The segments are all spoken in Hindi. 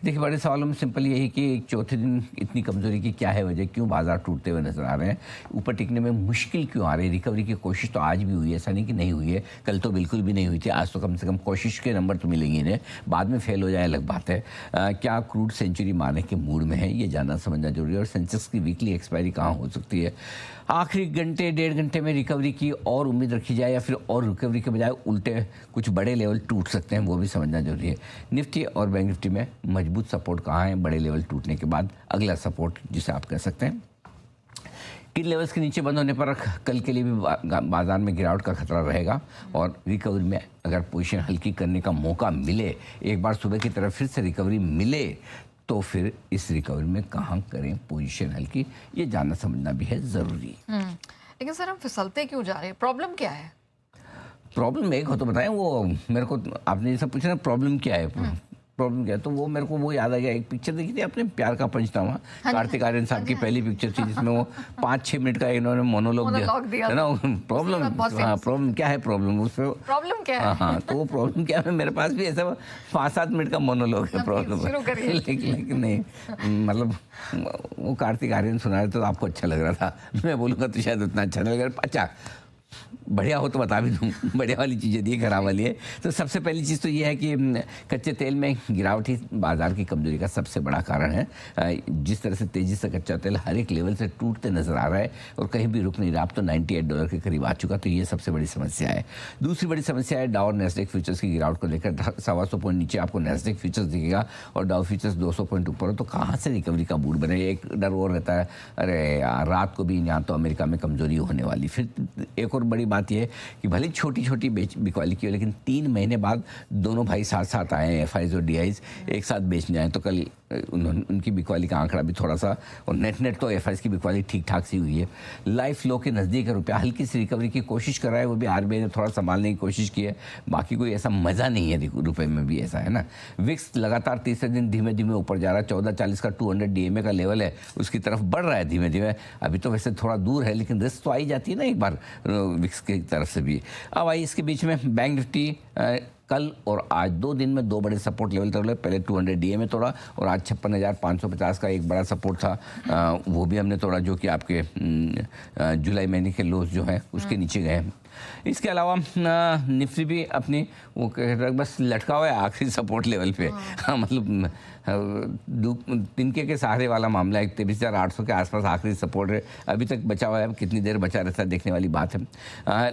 देखिए, बड़े सवालों में सिंपल यही कि चौथे दिन इतनी कमज़ोरी की क्या है वजह, क्यों बाजार टूटते हुए नजर आ रहे हैं, ऊपर टिकने में मुश्किल क्यों आ रही है। रिकवरी की कोशिश तो आज भी हुई है, ऐसा नहीं कि नहीं हुई है, कल तो बिल्कुल भी नहीं हुई थी, आज तो कम से कम कोशिश के नंबर तो मिलेंगे इन्हें, बाद में फेल हो जाए अलग बात है। क्या क्रूड सेंचुरी मारने के मूड में है, ये जानना समझना जरूरी है। और सेंसेक्स की वीकली एक्सपायरी कहाँ हो सकती है, आखिरी घंटे डेढ़ घंटे में रिकवरी की और उम्मीद रखी जाए या फिर और रिकवरी के बजाय उल्टे कुछ बड़े लेवल टूट सकते हैं, वो भी समझना जरूरी है। निफ्टी और बैंक निफ्टी में मजबूत सपोर्ट कहाँ है बड़े लेवल टूटने के बाद, अगला सपोर्ट जिसे आप कह सकते हैं। किन लेवल्स के नीचे बंद होने पर कल के लिए भी बाजार में गिरावट का खतरा रहेगा और रिकवरी में अगर पोजीशन हल्की करने का मौका मिले, एक बार सुबह की तरफ फिर से रिकवरी मिले, तो फिर इस रिकवरी में कहाँ करें पोजीशन हल्की, ये जानना समझना भी है ज़रूरी। लेकिन सर हम फिसलते क्यों जा रहे हैं, प्रॉब्लम क्या है? प्रॉब्लम एक हो तो बताएं, वो मेरे को आपने ये सब पूछा ना प्रॉब्लम क्या है, प्रॉब्लम क्या है, तो वो मेरे को वो याद आ गया, एक पिक्चर देखी थी आपने, प्यार का पंचनामा, कार्तिक आर्यन साहब की पहली पिक्चर थी जिसमें वो 5-6 मिनट का इन्होंने मोनोलॉग दिया है ना। प्रॉब्लम, हाँ प्रॉब्लम क्या है, प्रॉब्लम उसमें प्रॉब्लम क्या है, हाँ तो वो प्रॉब्लम क्या है, मेरे पास भी ऐसा 5-7 मिनट का मोनोलॉग है प्रॉब्लम, लेकिन नहीं, मतलब वो कार्तिक आर्यन सुना रहे तो आपको अच्छा लग रहा था, मैं बोलूँगा तो शायद उतना अच्छा नहीं लग रहा। अच्छा बढ़िया हो तो बता भी दूँ, बढ़िया वाली चीज़ें दी, खराब वाली है। तो सबसे पहली चीज़ तो ये है कि कच्चे तेल में गिरावट ही बाजार की कमजोरी का सबसे बड़ा कारण है। जिस तरह से तेज़ी से कच्चा तेल हर एक लेवल से टूटते नज़र आ रहा है और कहीं भी रुक नहीं रहा, अब तो $98 के करीब आ चुका, तो ये सबसे बड़ी समस्या है। दूसरी बड़ी समस्या है डाउ और नैस्डैक फ्यूचर्स की गिरावट को लेकर। 125 पॉइंट नीचे आपको नैस्डैक फ्यूचर्स दिखेगा और डाउ फ्यूचर्स 200 पॉइंट ऊपर हो, तो कहाँ से रिकवरी का मूड बने। एक डर और रहता है, अरे यार रात को भी यहाँ तो अमेरिका में कमजोरी होने वाली। फिर एक और बड़ी बात यह है कि भले छोटी छोटी बिकवाली की हो, लेकिन 3 महीने बाद दोनों भाई साथ साथ आए हैं, एफआईज और डीआईज एक साथ बेचने आए, तो कल उनकी बिकवाली का आंकड़ा भी थोड़ा सा, और नेट तो एफआईज की बिकवाली ठीक ठाक सी हुई है। लाइफ लो के नज़दीक है रुपया, हल्की सी रिकवरी की कोशिश कर रहा है, वो भी आरबीआई ने थोड़ा संभालने की कोशिश की है, बाकी कोई ऐसा मज़ा नहीं है रुपए में भी, ऐसा है ना। विक्स लगातार तीसरे दिन धीमे धीमे ऊपर जा रहा है, 1440 का 200 डीएमए का लेवल है, उसकी तरफ बढ़ रहा है धीमे धीमे। अभी तो वैसे थोड़ा दूर है, लेकिन रिस्क तो आई जाती है ना एक बार विक्स की तरफ से भी। अब आई इसके बीच में बैंक निफ्टी कल और आज 2 दिन में 2 बड़े सपोर्ट लेवल तोड़े, पहले 200 डीएमए तोड़ा और आज 56,550 का एक बड़ा सपोर्ट था, वो भी हमने तोड़ा, जो कि आपके जुलाई महीने के लोस जो हैं उसके नीचे गए हैं। इसके अलावा निफ्टी भी अपनी वो बस लटका हुआ है आखिरी सपोर्ट लेवल पे, हाँ मतलब तिनके के सहारे वाला मामला है। 23,800 के आसपास आखिरी सपोर्ट है, अभी तक बचा हुआ है, अब कितनी देर बचा रहता है देखने वाली बात है।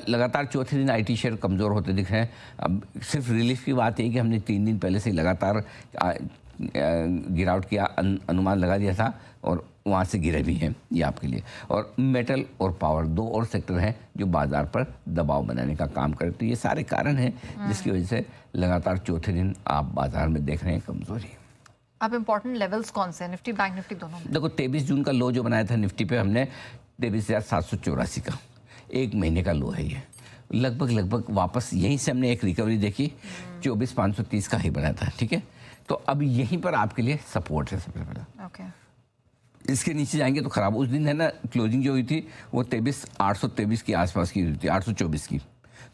लगातार चौथे दिन आईटी शेयर कमज़ोर होते दिख रहे हैं। अब सिर्फ रिलीफ की बात है कि हमने 3 दिन पहले से लगातार गिरावट का अनुमान लगा दिया था और वहाँ से गिरे भी हैं, ये आपके लिए। और मेटल और पावर 2 और सेक्टर हैं जो बाजार पर दबाव बनाने का काम करें, तो ये सारे कारण हैं जिसकी वजह से लगातार चौथे दिन आप बाजार में देख रहे हैं कमज़ोरी। अब इम्पोर्टेंट लेवल्स कौन से हैं निफ्टी बैंक निफ्टी दोनों में? देखो 23 जून का लो जो बनाया था निफ्टी पे हमने 23,784 का, 1 महीने का लो है ये, लगभग वापस यहीं से हमने एक रिकवरी देखी, 24,530 का ही बनाया था, ठीक है। तो अब यहीं पर आपके लिए सपोर्ट है सबसे पहला। ओके, इसके नीचे जाएंगे तो खराब। उस दिन है ना क्लोजिंग जो हुई थी वो 23,823 के आसपास की हुई थी, 824 की,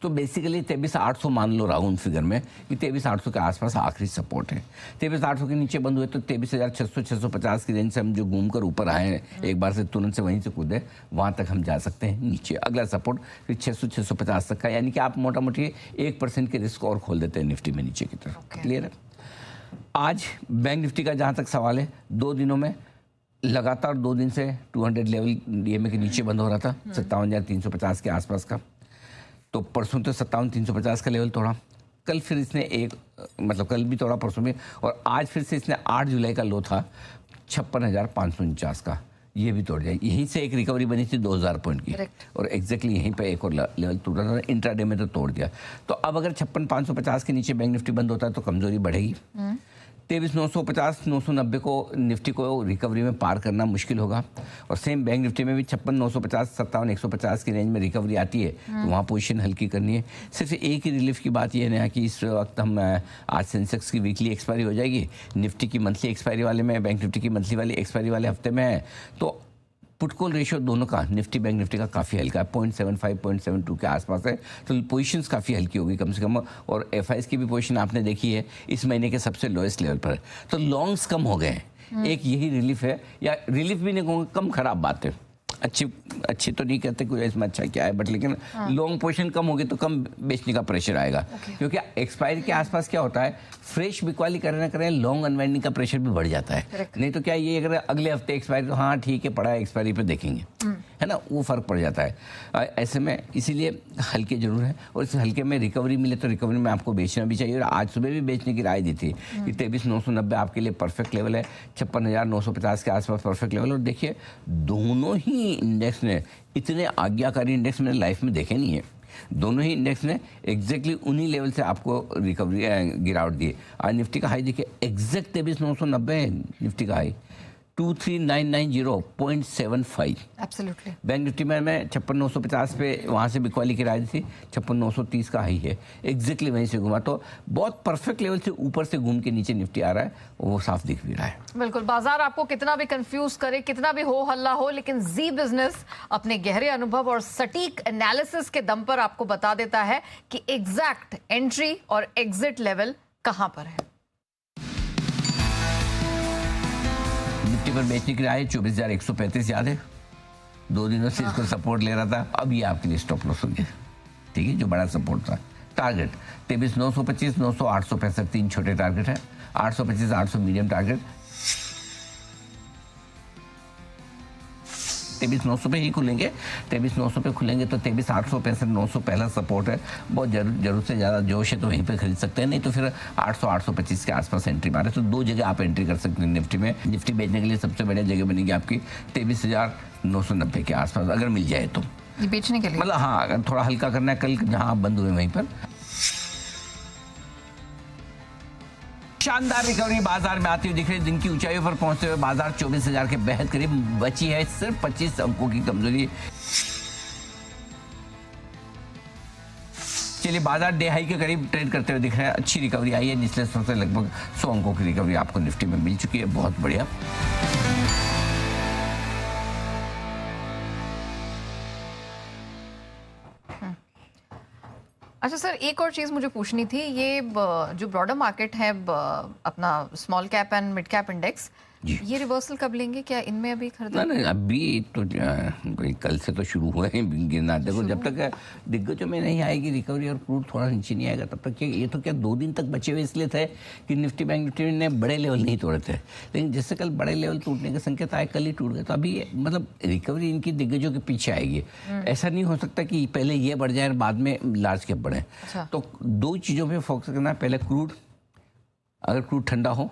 तो बेसिकली 23,800 मान लो राउंड फिगर में कि 23,800 के आसपास आखिरी सपोर्ट है। 23,800 के नीचे बंद हुए तो 23,600-650 की रेंज से हम जो घूमकर ऊपर आए हैं, एक बार से तुरंत से वहीं से कूदे, वहाँ तक हम जा सकते हैं नीचे। अगला सपोर्ट फिर 600-650 तक का, यानी कि आप मोटा मोटी 1% के रिस्क और खोल देते हैं निफ्टी में नीचे की तरफ। क्लियर है। आज बैंक निफ्टी का जहाँ तक सवाल है, 2 दिनों में लगातार 2 दिन से 200 लेवल डीएमए के नीचे बंद हो रहा था, 57,350 के आसपास का, तो परसों तो 57,350 का लेवल तोड़ा, कल फिर इसने मतलब कल भी तोड़ा, परसों में, और आज फिर से इसने 8 जुलाई का लो था 56,549 का, ये भी तोड़ जाए। यहीं से एक रिकवरी बनी थी 2,000 पॉइंट की, और एग्जैक्टली यहीं पे एक और लेवल टूटा था, इंट्राडे में तो तोड़ दिया। तो अब अगर 56,550 के नीचे बैंक निफ्टी बंद होता है तो कमजोरी बढ़ेगी। 23,950 990 को निफ्टी को रिकवरी में पार करना मुश्किल होगा, और सेम बैंक निफ्टी में भी 56,950 57,150 की रेंज में रिकवरी आती है तो वहाँ पोजीशन हल्की करनी है। सिर्फ एक ही रिलीफ की बात यह है कि इस वक्त हम आज सेंसेक्स की वीकली एक्सपायरी हो जाएगी, निफ्टी की मंथली एक्सपायरी वाले में, बैंक निफ्टी की मंथली वाली एक्सपायरी वाले हफ्ते में है, तो पुट कॉल रेशियो दोनों का निफ्टी बैंक निफ्टी का काफ़ी हल्का है, 0.75 0.72 के आसपास है, तो पोजीशंस काफ़ी हल्की होगी कम से कम। और एफआईएस की भी पोजीशन आपने देखी है इस महीने के सबसे लोएस्ट लेवल पर है, तो लॉन्ग्स कम हो गए हैं। एक यही रिलीफ है, या रिलीफ भी नहीं कहूँगा, कम खराब बात है, अच्छी तो नहीं कहते कोई इसमें अच्छा क्या है, बट लेकिन लॉन्ग पोजीशन कम होगी तो कम बेचने का प्रेशर आएगा। क्योंकि एक्सपायरी के आसपास क्या होता है, फ्रेश बिकवाली करें ना करें, लॉन्ग अनवाइंडिंग का प्रेशर भी बढ़ जाता है। नहीं तो क्या ये अगर अगले हफ्ते एक्सपायरी, तो हाँ ठीक है पड़ा है, एक्सपायरी पे देखेंगे, है ना, वो फर्क पड़ जाता है। ऐसे में इसीलिए हल्के जरूर है, और इस हल्के में रिकवरी मिले तो रिकवरी में आपको बेचना भी चाहिए। और आज सुबह भी बेचने की राय दी थी कि 23,990 आपके लिए परफेक्ट लेवल है, 56,950 के आसपास परफेक्ट लेवल। और देखिए दोनों ही इंडेक्स ने इतने आज्ञाकारी इंडेक्स मैंने लाइफ में देखे नहीं है। दोनों ही इंडेक्स ने एग्जैक्टली उन्हीं लेवल से आपको रिकवरी गिरावट दी। आज निफ्टी का हाई देखिए, एग्जैक्ट 23,990 है निफ्टी का हाई, 23,990.75। एब्सोल्युटली। बैंक निफ्टी में मैं 56,950 पे वहाँ से बिकवाली की राय थी, 56,930 का हाई है, एग्जैक्टली वहीं से घुमा। तो बहुत परफेक्ट लेवल से ऊपर से घूम के नीचे निफ्टी आ रहा है, वो साफ दिख भी रहा है। बिल्कुल, बाजार आपको कितना भी कंफ्यूज करे, कितना भी हो हल्ला हो, लेकिन जी बिजनेस अपने गहरे अनुभव और सटीक एनालिसिस के दम पर आपको बता देता है कि एग्जैक्ट एंट्री और एग्जिट लेवल कहां पर है। निफ्टी पर बेचने की राय 24,135 याद है, 2 दिनों से इसको सपोर्ट ले रहा था, अब ये आपके लिए स्टॉप लॉस हो गया, ठीक है, जो बड़ा सपोर्ट था। टारगेट 23,925, 900, 865, 3 छोटे टारगेट है, 825, 800 मीडियम टारगेट, 23,900 पे ही खुलेंगे, 23,900 पे खुलेंगे तो 23,865, 900 पहला सपोर्ट है। बहुत जरूरत से ज़्यादा जोश है तो वहीं पे खरीद सकते हैं, नहीं तो फिर 800, 825 के आसपास एंट्री मारे। तो 2 जगह आप एंट्री कर सकते हैं निफ्टी में। निफ्टी बेचने के लिए सबसे बढ़िया जगह बनेगी आपकी 23,990 के आसपास, अगर मिल जाए तो। ये बेचने के लिए मतलब हाँ, अगर थोड़ा हल्का करना है, कल जहाँ आप बंद हुए वहीं पर। शानदार रिकवरी बाजार में आती हुई दिख रही है। दिन की ऊंचाइयों पर पहुंचते हुए बाजार 24,000 के बेहद करीब, बची है सिर्फ 25 अंकों की कमजोरी। चलिए, बाजार डे हाई के करीब ट्रेड करते हुए दिख रहा है। अच्छी रिकवरी आई है, निचले स्तर से लगभग 100 अंकों की रिकवरी आपको निफ्टी में मिल चुकी है, बहुत बढ़िया। अच्छा सर, एक और चीज़ मुझे पूछनी थी, ये जो ब्रॉडर मार्केट है अपना small cap and mid cap index, ये रिवर्सल कब लेंगे? क्या इनमें अभी खरीदा? नहीं, अभी तो कल से तो शुरू हुए हैं गिरना। देखो जब तक दिग्गजों में नहीं आएगी रिकवरी और क्रूड थोड़ा नीचे नहीं आएगा, तब तक ये तो क्या 2 दिन तक बचे हुए इसलिए थे कि निफ्टी बैंक निफ्टी ने बड़े लेवल नहीं तोड़े थे, लेकिन जिससे कल बड़े लेवल टूटने के संकेत आए, कल ही टूट गए। तो अभी मतलब रिकवरी इनकी दिग्गजों के पीछे आएगी। ऐसा नहीं हो सकता कि पहले ये बढ़ जाए और बाद में लार्ज कैप बढ़े। तो 2 चीज़ों पर फोकस करना है। पहले क्रूड, अगर क्रूड ठंडा हो,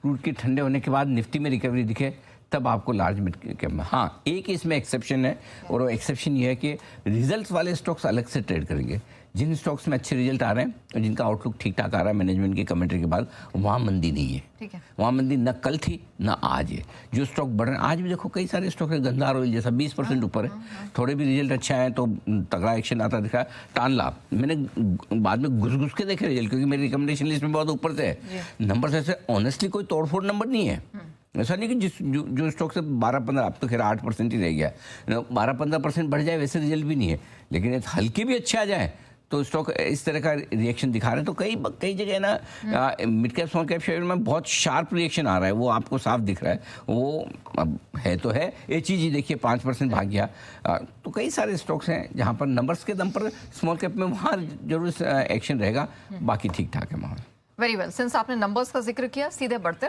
क्रूड के ठंडे होने के बाद निफ्टी में रिकवरी दिखे, तब आपको लार्ज मिड कैप में। हाँ, एक इसमें एक्सेप्शन है, और वो एक्सेप्शन ये है कि रिजल्ट्स वाले स्टॉक्स अलग से ट्रेड करेंगे। जिन स्टॉक्स में अच्छे रिजल्ट आ रहे हैं और जिनका आउटलुक ठीक ठाक आ रहा है मैनेजमेंट की कमेंट्री के बाद, वहाँ मंदी नहीं है। ठीक है, वहाँ मंदी न कल थी न आज है। जो स्टॉक बढ़ रहे हैं, आज भी देखो कई सारे स्टॉक है, गंधार ऑयल जैसा 20% ऊपर है, थोड़े भी रिजल्ट अच्छा है तो तगड़ा एक्शन आता दिखा। टानला मैंने बाद में घुस के देखे रिजल्ट, क्योंकि मेरी रिकमेंडेशन लिस्ट में बहुत ऊपर से है नंबर। ऐसे ऑनेस्टली कोई तोड़फोड़ नंबर नहीं है। ऐसा नहीं कि जो स्टॉक से 12-15, अब तो खैर 8% ही रह गया, 12-15% बढ़ जाए वैसे रिजल्ट भी नहीं है, लेकिन हल्के भी अच्छे आ जाए तो स्टॉक इस तरह का रिएक्शन दिखा रहे हैं। तो कई जगह ना mid cap small cap share में बहुत शार्प रिएक्शन आ रहा है, वो आपको साफ दिख रहा है। वो अब है तो है, ये चीज़ ही देखिए 5% भाग गया। तो कई सारे स्टॉक्स हैं जहाँ पर नंबर्स के दम पर स्मॉल कैप में वहाँ जरूर एक्शन रहेगा, बाकी ठीक ठाक है माहौल। वेरी वेल, सिंस आपने नंबर्स का जिक्र किया, सीधे बढ़ते